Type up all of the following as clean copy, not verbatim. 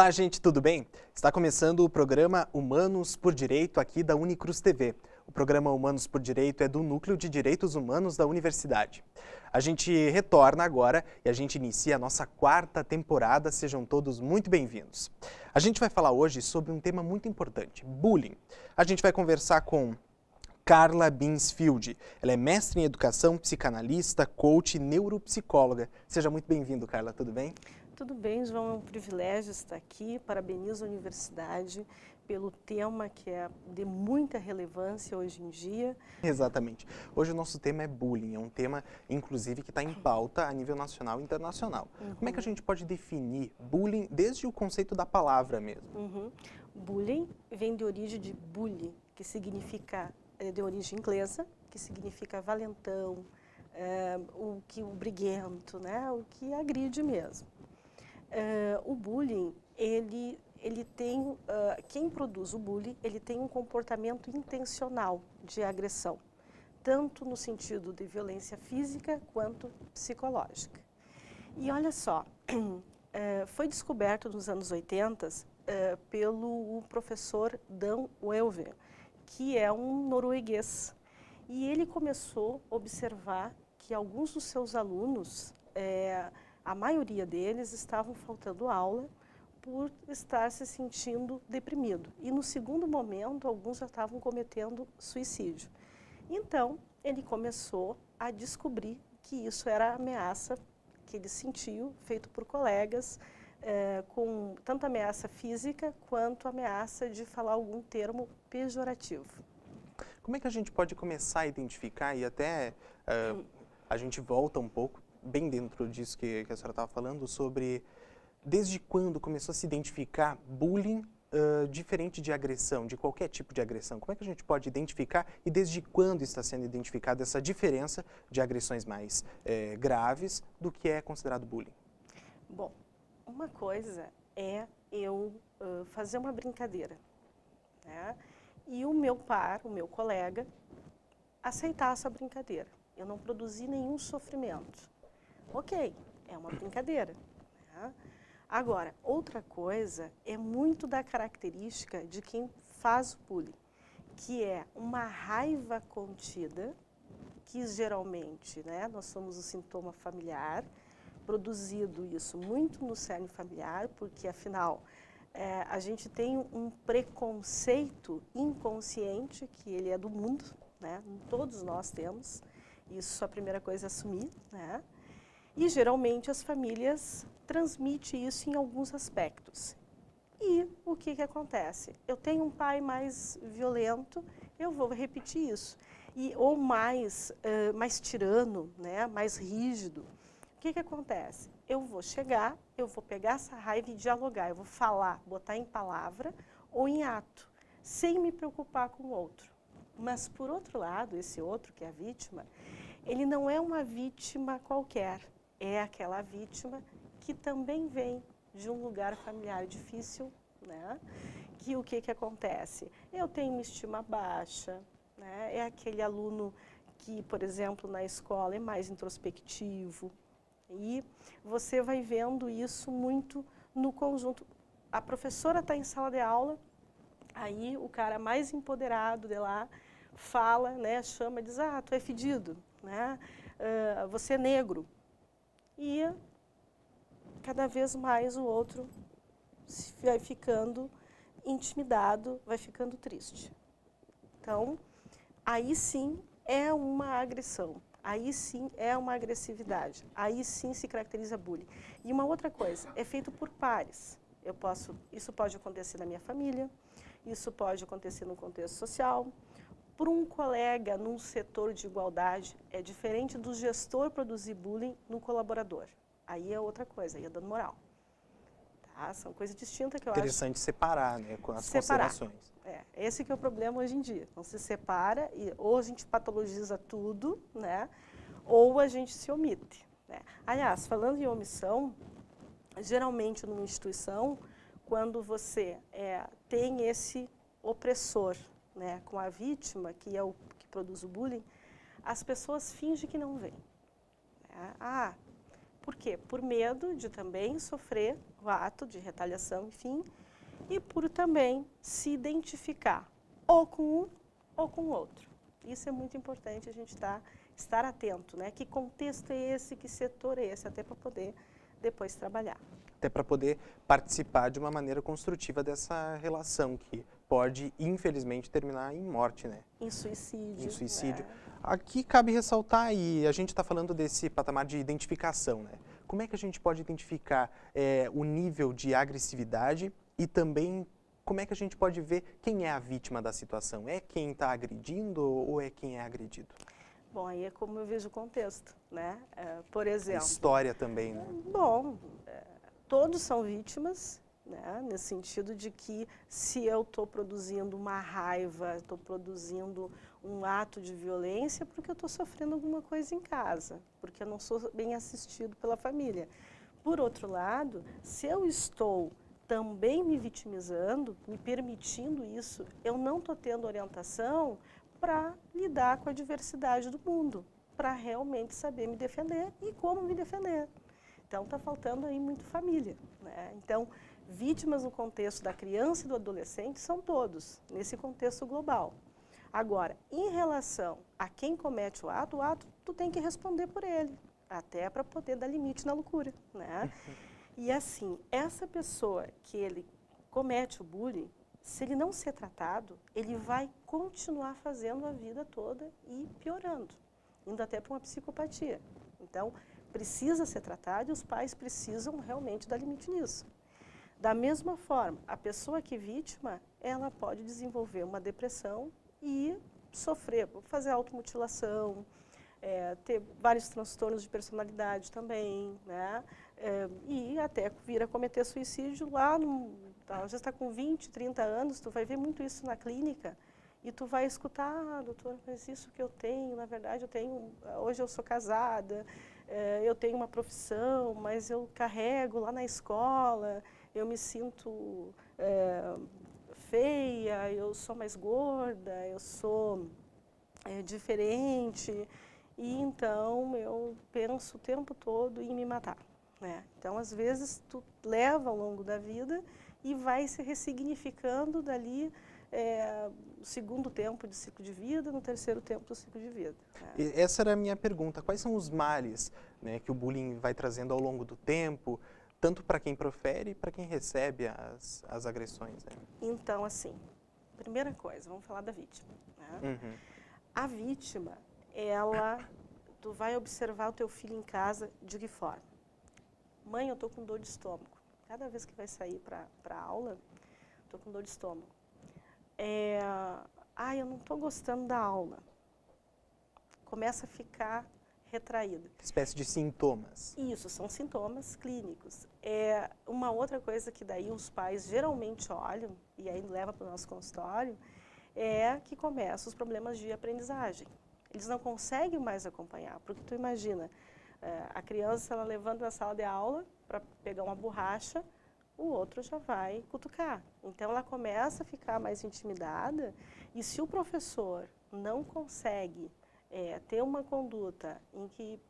Olá, gente, tudo bem? Está começando o programa Humanos por Direito aqui da Unicruz TV. O programa Humanos por Direito é do Núcleo de Direitos Humanos da Universidade. A gente retorna agora e a gente inicia a nossa 4ª temporada. Sejam todos muito bem-vindos. A gente vai falar hoje sobre um tema muito importante, bullying. A gente vai conversar com Carla Binsfield. Ela é mestre em educação, psicanalista, coach e neuropsicóloga. Seja muito bem-vindo, Carla, tudo bem? Tudo bem, João, é um privilégio estar aqui. Parabenizo a universidade pelo tema que é de muita relevância hoje em dia. Exatamente. Hoje o nosso tema é bullying, é um tema, inclusive, que está em pauta a nível nacional e internacional. Como é que a gente pode definir bullying desde o conceito da palavra mesmo? Bullying vem de origem de bully, que significa, de origem inglesa, que significa valentão, o briguento, né? O que agride mesmo. O bullying, ele tem, quem produz o bullying, ele tem um comportamento intencional de agressão, tanto no sentido de violência física quanto psicológica. E olha só, foi descoberto nos anos 80 pelo professor Dan Welver, que é um norueguês. E ele começou a observar que alguns dos seus alunos, a maioria deles estavam faltando aula por estar se sentindo deprimido. E no segundo momento, alguns já estavam cometendo suicídio. Então, ele começou a descobrir que isso era ameaça que ele sentiu, feito por colegas, com tanto ameaça física quanto ameaça de falar algum termo pejorativo. Como é que a gente pode começar a identificar e até a gente volta um pouco, bem dentro disso que a senhora estava falando, sobre desde quando começou a se identificar bullying diferente de agressão, de qualquer tipo de agressão. Como é que a gente pode identificar e desde quando está sendo identificada essa diferença de agressões mais graves do que é considerado bullying? Bom, uma coisa é eu fazer uma brincadeira, né? E o meu par, o meu colega, aceitar essa brincadeira. Eu não produzi nenhum sofrimento. Ok, é uma brincadeira. Né? Agora, outra coisa é muito da característica de quem faz o bullying, que é uma raiva contida, que geralmente, né, nós somos o sintoma familiar, produzido isso muito no cerne familiar, porque afinal a gente tem um preconceito inconsciente, que ele é do mundo, né? Todos nós temos, isso a primeira coisa é assumir, né? E geralmente as famílias transmitem isso em alguns aspectos. E o que acontece? Eu tenho um pai mais violento, eu vou repetir isso. Ou mais tirano, né? Mais rígido. O que acontece? Eu vou chegar, eu vou pegar essa raiva e dialogar. Eu vou falar, botar em palavra ou em ato, sem me preocupar com o outro. Mas, por outro lado, esse outro, que é a vítima, ele não é uma vítima qualquer. É aquela vítima que também vem de um lugar familiar difícil, né? Que o que acontece? Eu tenho uma estima baixa, né? É aquele aluno que, por exemplo, na escola é mais introspectivo. E você vai vendo isso muito no conjunto. A professora está em sala de aula, aí o cara mais empoderado de lá fala, né? Chama, diz, tu é fedido, né? Você é negro. E cada vez mais o outro vai ficando intimidado, vai ficando triste. Então, aí sim é uma agressão, aí sim é uma agressividade, aí sim se caracteriza bullying. E uma outra coisa, é feito por pares. Isso pode acontecer na minha família, isso pode acontecer no contexto social. Por um colega num setor de igualdade, é diferente do gestor produzir bullying no colaborador. Aí é outra coisa, aí é dano moral. Tá? São coisas distintas que eu acho... Interessante separar, né, com as considerações. Esse que é o problema hoje em dia. Não se separa, ou a gente patologiza tudo, né, ou a gente se omite. Né? Aliás, falando em omissão, geralmente numa instituição, quando você tem esse opressor, né, com a vítima, que é o que produz o bullying, as pessoas fingem que não veem. Por quê? Por medo de também sofrer ato de retaliação, enfim, e por também se identificar ou com um ou com o outro. Isso é muito importante a gente estar atento, né? Que contexto é esse, que setor é esse, até para poder depois trabalhar. Até para poder participar de uma maneira construtiva dessa relação, que pode, infelizmente, terminar em morte, né? Em suicídio. Em suicídio. Né? Aqui cabe ressaltar, e a gente está falando desse patamar de identificação, né? Como é que a gente pode identificar o nível de agressividade e também como é que a gente pode ver quem é a vítima da situação? É quem está agredindo ou é quem é agredido? Bom, aí é como eu vejo o contexto, né? Por exemplo... A história também, né? Bom, todos são vítimas, né? Nesse sentido de que se eu estou produzindo uma raiva, estou produzindo um ato de violência, porque eu estou sofrendo alguma coisa em casa, porque eu não sou bem assistido pela família. Por outro lado, se eu estou também me vitimizando, me permitindo isso, eu não estou tendo orientação para lidar com a diversidade do mundo, para realmente saber me defender e como me defender. Então, está faltando aí muito família, né? Então, vítimas no contexto da criança e do adolescente são todos, nesse contexto global. Agora, em relação a quem comete o ato tu tem que responder por ele, até para poder dar limite na loucura, né? E assim, essa pessoa que ele comete o bullying, se ele não ser tratado, ele vai continuar fazendo a vida toda e piorando, indo até para uma psicopatia. Então, precisa ser tratado e os pais precisam realmente dar limite nisso. Da mesma forma, a pessoa que é vítima, ela pode desenvolver uma depressão e sofrer, fazer automutilação, ter vários transtornos de personalidade também, né? E até vir a cometer suicídio lá, já está com 20, 30 anos, tu vai ver muito isso na clínica e tu vai escutar, doutor, mas isso que eu tenho, na verdade hoje eu sou casada, eu tenho uma profissão, mas eu carrego lá na escola, eu me sinto feia, eu sou mais gorda, eu sou diferente, e então eu penso o tempo todo em me matar, né? Então, às vezes, tu leva ao longo da vida e vai se ressignificando dali no segundo tempo de ciclo de vida, no terceiro tempo do ciclo de vida. Né? E essa era a minha pergunta. Quais são os males, né, que o bullying vai trazendo ao longo do tempo, tanto para quem profere e para quem recebe as agressões? Né? Então, assim, primeira coisa, vamos falar da vítima. Né? Uhum. A vítima, tu vai observar o teu filho em casa de que forma? Mãe, eu estou com dor de estômago. Cada vez que vai sair para a aula, estou com dor de estômago. Eu não estou gostando da aula. Começa a ficar retraída. Espécie de sintomas. Isso, são sintomas clínicos. Uma outra coisa que daí os pais geralmente olham, e aí leva para o nosso consultório, é que começam os problemas de aprendizagem. Eles não conseguem mais acompanhar, porque tu imagina, a criança ela levanta na sala de aula para pegar uma borracha, o outro já vai cutucar. Então ela começa a ficar mais intimidada e se o professor não consegue ter uma conduta em que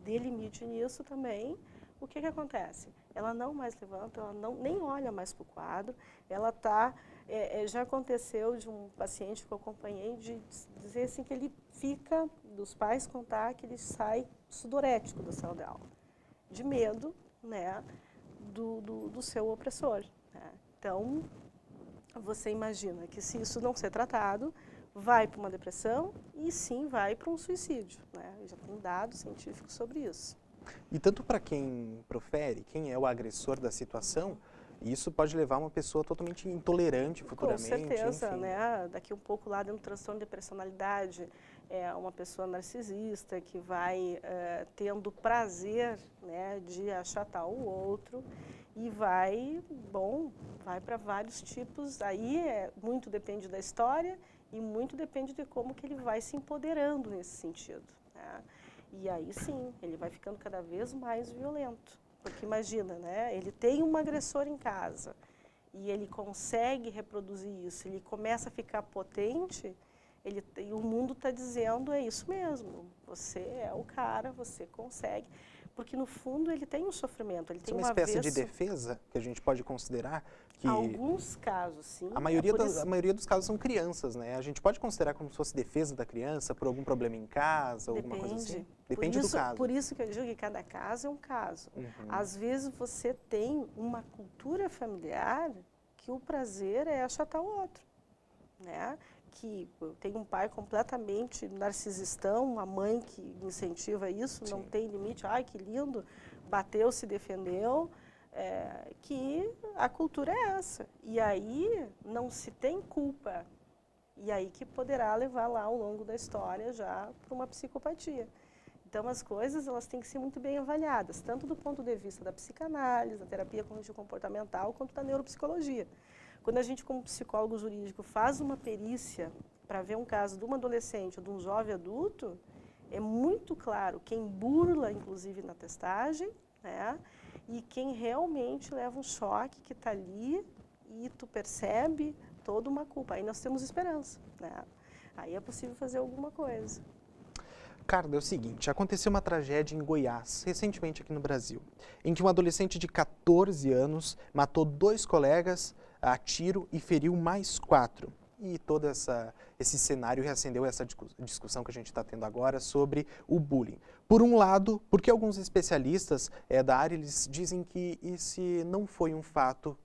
dê limite nisso também, o que acontece? Ela não mais levanta, ela nem olha mais para o quadro, ela está... já aconteceu de um paciente que eu acompanhei de dizer assim que ele fica, dos pais contar que ele sai sudorético da sala de aula, de medo, né, do seu opressor. Né? Então, você imagina que se isso não ser tratado, vai para uma depressão e sim vai para um suicídio. Né? Já tem dados científicos sobre isso. E tanto para quem profere, quem é o agressor da situação, isso pode levar uma pessoa totalmente intolerante futuramente. Com certeza, enfim. né? Daqui um pouco lá dentro do transtorno de personalidade, uma pessoa narcisista que vai tendo prazer, né, de achatar o outro e vai para vários tipos, aí muito depende da história e muito depende de como que ele vai se empoderando nesse sentido. Né? E aí sim, ele vai ficando cada vez mais violento. Porque imagina, né? Ele tem um agressor em casa e ele consegue reproduzir isso, ele começa a ficar potente, o mundo está dizendo, é isso mesmo, você é o cara, você consegue. porque no fundo ele tem um sofrimento, ele Isso tem é uma um espécie de avesso. defesa que a gente pode considerar que Alguns casos, sim. a maioria dos casos são crianças, né? A gente pode considerar como se fosse defesa da criança por algum problema em casa, alguma coisa assim? Depende do caso. Por isso que eu digo que cada caso é um caso. Às vezes você tem uma cultura familiar que o prazer é achatar o outro, né? Que tem um pai completamente narcisistão, uma mãe que incentiva isso, não tem limite, ai que lindo, bateu, se defendeu, que a cultura é essa. E aí não se tem culpa, e aí que poderá levar lá ao longo da história já para uma psicopatia. Então as coisas elas têm que ser muito bem avaliadas, tanto do ponto de vista da psicanálise, da terapia cognitivo-comportamental, quanto da neuropsicologia. Quando a gente, como psicólogo jurídico, faz uma perícia para ver um caso de um adolescente ou de um jovem adulto, é muito claro quem burla, inclusive, na testagem, né? E quem realmente leva um choque que está ali e tu percebe toda uma culpa. Aí nós temos esperança, né? Aí é possível fazer alguma coisa. Carla, é o seguinte, aconteceu uma tragédia em Goiás, recentemente aqui no Brasil, em que um adolescente de 14 anos matou 2 colegas a tiro e feriu mais 4. E todo esse cenário reacendeu essa discussão que a gente está tendo agora sobre o bullying. Por um lado, porque alguns especialistas da área eles dizem que esse não foi um fato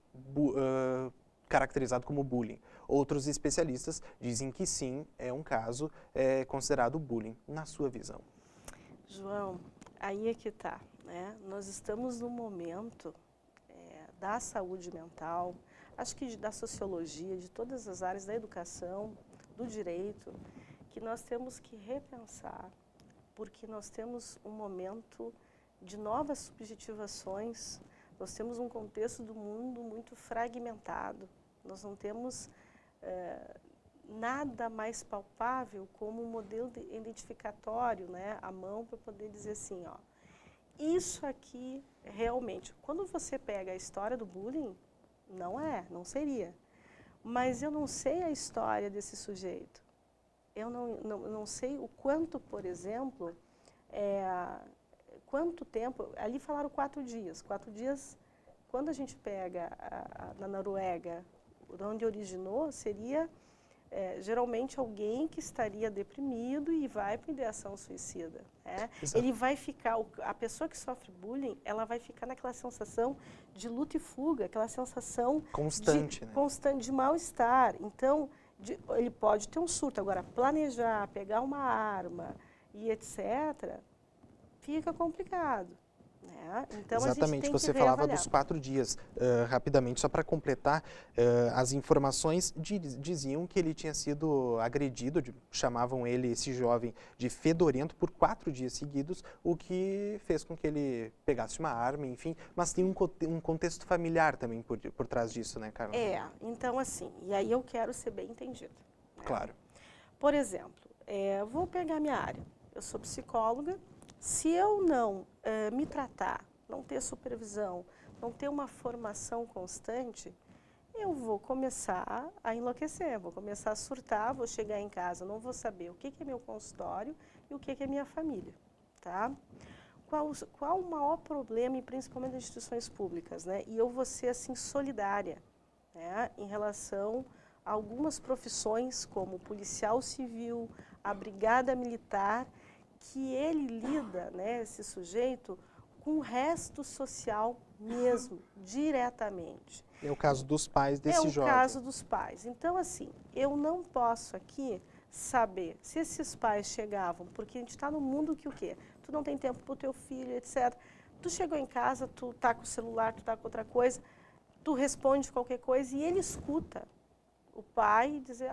caracterizado como bullying. Outros especialistas dizem que sim, é um caso considerado bullying, na sua visão. João, aí é que está, né? Nós estamos num momento da saúde mental, acho que da sociologia, de todas as áreas da educação, do direito, que nós temos que repensar, porque nós temos um momento de novas subjetivações, nós temos um contexto do mundo muito fragmentado, nós não temos nada mais palpável como um modelo identificatório, né, à mão para poder dizer assim, ó, isso aqui realmente, quando você pega a história do bullying, não seria. Mas eu não sei a história desse sujeito. Eu não sei o quanto, por exemplo, quanto tempo... Ali falaram 4 dias. 4 dias, quando a gente pega na Noruega, onde originou, seria geralmente alguém que estaria deprimido e vai para ideação suicida. Né? Ele vai ficar, a pessoa que sofre bullying, ela vai ficar naquela sensação de luta e fuga, aquela sensação constante de mal-estar. Então, ele pode ter um surto. Agora, planejar, pegar uma arma e etc., fica complicado. Então, exatamente, você falava dos 4 dias. Rapidamente, só para completar, as informações diziam que ele tinha sido agredido, chamavam ele, esse jovem, de fedorento por 4 dias seguidos, o que fez com que ele pegasse uma arma, enfim, mas tem um contexto familiar também por trás disso, né, Carla? Então assim, e aí eu quero ser bem entendida. Né? Claro. Por exemplo, vou pegar minha área, eu sou psicóloga. Se eu não me tratar, não ter supervisão, não ter uma formação constante, eu vou começar a enlouquecer, vou começar a surtar, vou chegar em casa, não vou saber o que é meu consultório e o que é minha família. Tá? Qual o maior problema, e principalmente das instituições públicas? Né? E eu vou ser assim, solidária, né? Em relação a algumas profissões, como o policial civil, a brigada militar, que ele lida, né, esse sujeito, com o resto social mesmo, diretamente. É o caso dos pais desse jovem. É o caso dos pais. Então, assim, eu não posso aqui saber se esses pais chegavam, porque a gente está no mundo que o quê? Tu não tem tempo para o teu filho, etc. Tu chegou em casa, tu está com o celular, tu está com outra coisa, tu responde qualquer coisa e ele escuta o pai dizer,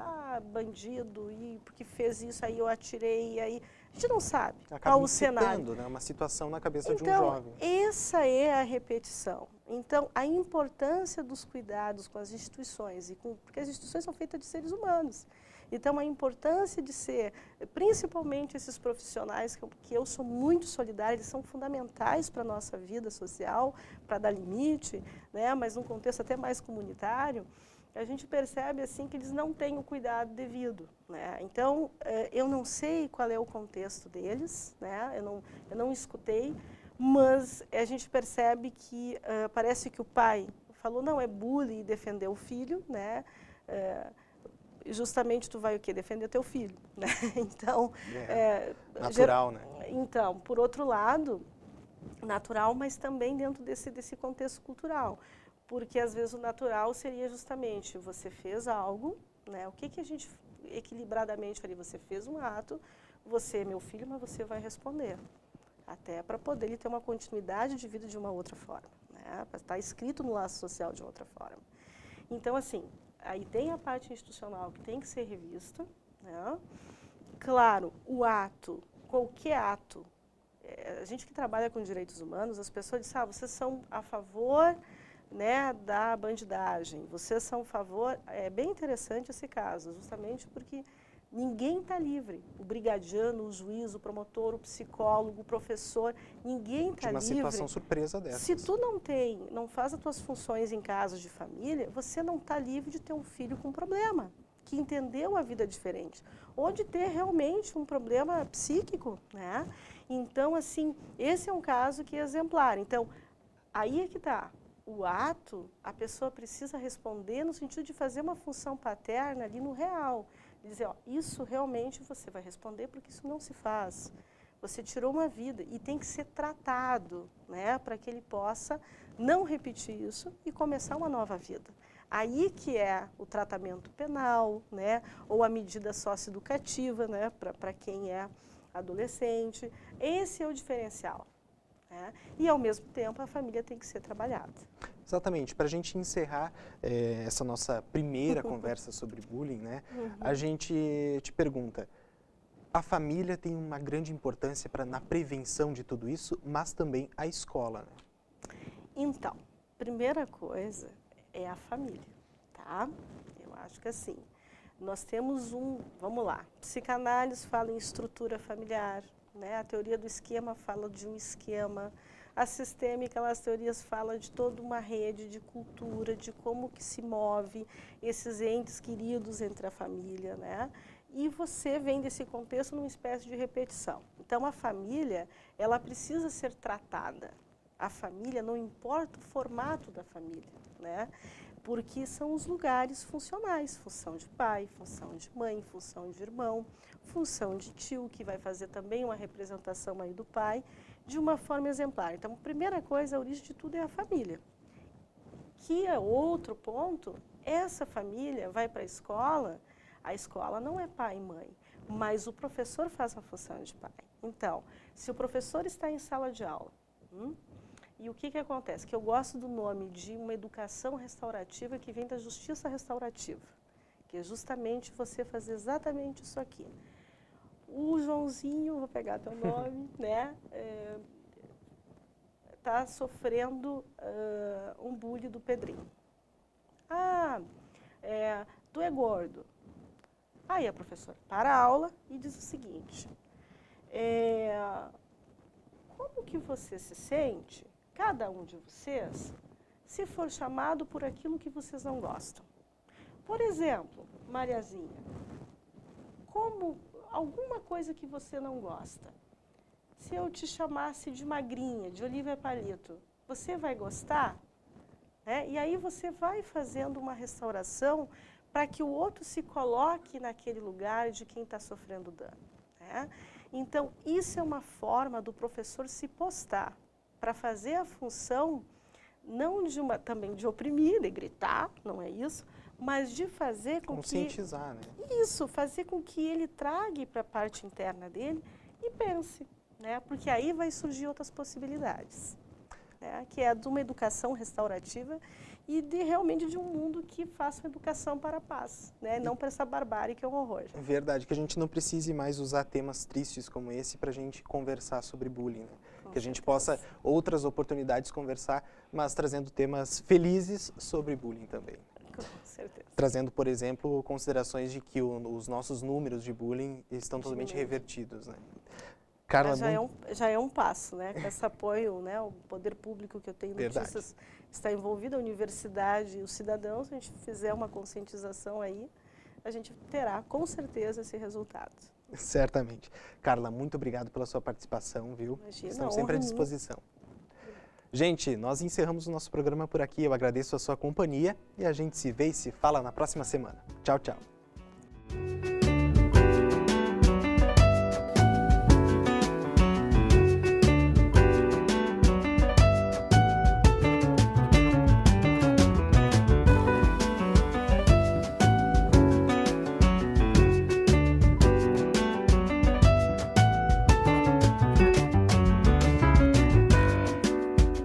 bandido, e porque fez isso, aí eu atirei, e aí... A gente não sabe qual o cenário. Né, uma situação na cabeça de um jovem. Então, essa é a repetição. Então, a importância dos cuidados com as instituições, porque as instituições são feitas de seres humanos. Então, a importância de ser, principalmente esses profissionais, que eu sou muito solidária, eles são fundamentais para a nossa vida social, para dar limite, né, mas num contexto até mais comunitário, a gente percebe assim que eles não têm o cuidado devido. Né? Então, eu não sei qual é o contexto deles, né? Eu não escutei, Mas a gente percebe que parece que o pai falou, não, é bullying, e defendeu o filho, né? Justamente tu vai o quê? Defender teu filho, né? Então, natural, né? Então, por outro lado, natural, mas também dentro desse contexto cultural, porque às vezes o natural seria justamente você fez algo, né? O que a gente equilibradamente faria? Você fez um ato, você é meu filho, mas você vai responder, até para poder ele ter uma continuidade de vida de uma outra forma, né? Para estar escrito no laço social de outra forma. Então, assim, aí tem a parte institucional que tem que ser revista, né? Claro, o ato, qualquer ato, a gente que trabalha com direitos humanos, as pessoas dizem, vocês são a favor, né, da bandidagem, vocês são a favor, é bem interessante esse caso, justamente porque ninguém está livre, o brigadiano, o juiz, o promotor, o psicólogo, o professor, ninguém está livre. De uma situação surpresa dessa. Se tu não faz as tuas funções em casos de família, você não está livre de ter um filho com problema, que entendeu a vida diferente, ou de ter realmente um problema psíquico, né? Então, assim, esse é um caso que é exemplar. Então, aí é que está. O ato, a pessoa precisa responder no sentido de fazer uma função paterna ali no real. Dizer, ó, isso realmente você vai responder porque isso não se faz. Você tirou uma vida e tem que ser tratado, né, para que ele possa não repetir isso e começar uma nova vida. Aí que é o tratamento penal, né, ou a medida socioeducativa, né, para quem é adolescente. Esse é o diferencial. Né? E, ao mesmo tempo, a família tem que ser trabalhada. Exatamente. Para a gente encerrar essa nossa primeira conversa sobre bullying, né, a gente te pergunta, a família tem uma grande importância na prevenção de tudo isso, mas também a escola, né? Então, primeira coisa é a família, tá? Eu acho que assim, nós temos vamos lá, psicanálise fala em estrutura familiar, né? A teoria do esquema fala de um esquema, a sistêmica, as teorias falam de toda uma rede de cultura, de como que se move esses entes queridos entre a família, né? E você vem desse contexto numa espécie de repetição. Então, a família, ela precisa ser tratada. A família, não importa o formato da família, né? Porque são os lugares funcionais, função de pai, função de mãe, função de irmão, função de tio, que vai fazer também uma representação aí do pai, de uma forma exemplar. Então, a primeira coisa, a origem de tudo é a família. Que é outro ponto, essa família vai para a escola não é pai e mãe, mas o professor faz a função de pai. Então, se o professor está em sala de aula, e o que acontece? Que eu gosto do nome de uma educação restaurativa que vem da justiça restaurativa, que é justamente você fazer exatamente isso aqui. O Joãozinho, vou pegar teu nome, né, está sofrendo um bullying do Pedrinho. Tu é gordo. Aí a professora para a aula e diz o seguinte, como que você se sente, cada um de vocês, se for chamado por aquilo que vocês não gostam? Por exemplo, Mariazinha, alguma coisa que você não gosta, se eu te chamasse de magrinha, de Olivia Palito, você vai gostar? E aí você vai fazendo uma restauração para que o outro se coloque naquele lugar de quem está sofrendo dano. Né? Então, isso é uma forma do professor se postar para fazer a função, não também de oprimir, de gritar, não é isso, mas de fazer com conscientizar, né? Isso, fazer com que ele trague para a parte interna dele e pense, né? Porque aí vai surgir outras possibilidades, né? Que é de uma educação restaurativa e realmente de um mundo que faça uma educação para a paz, né? Não para essa barbárie que é um horror. É verdade, que a gente não precise mais usar temas tristes como esse para a gente conversar sobre bullying, né? Que a gente possa, outras oportunidades, conversar, mas trazendo temas felizes sobre bullying também. Com certeza. Trazendo, por exemplo, considerações de que os nossos números de bullying estão totalmente revertidos, né? Carla, já é um passo, né? Com esse apoio, né? O poder público que eu tenho notícias está envolvido, a universidade, os cidadãos, se a gente fizer uma conscientização aí, a gente terá com certeza esse resultado. Certamente. Carla, muito obrigado pela sua participação, viu? Imagina, Estamos sempre à honra minha. disposição. Gente, nós encerramos o nosso programa por aqui. Eu agradeço a sua companhia e a gente se vê e se fala na próxima semana. Tchau, tchau.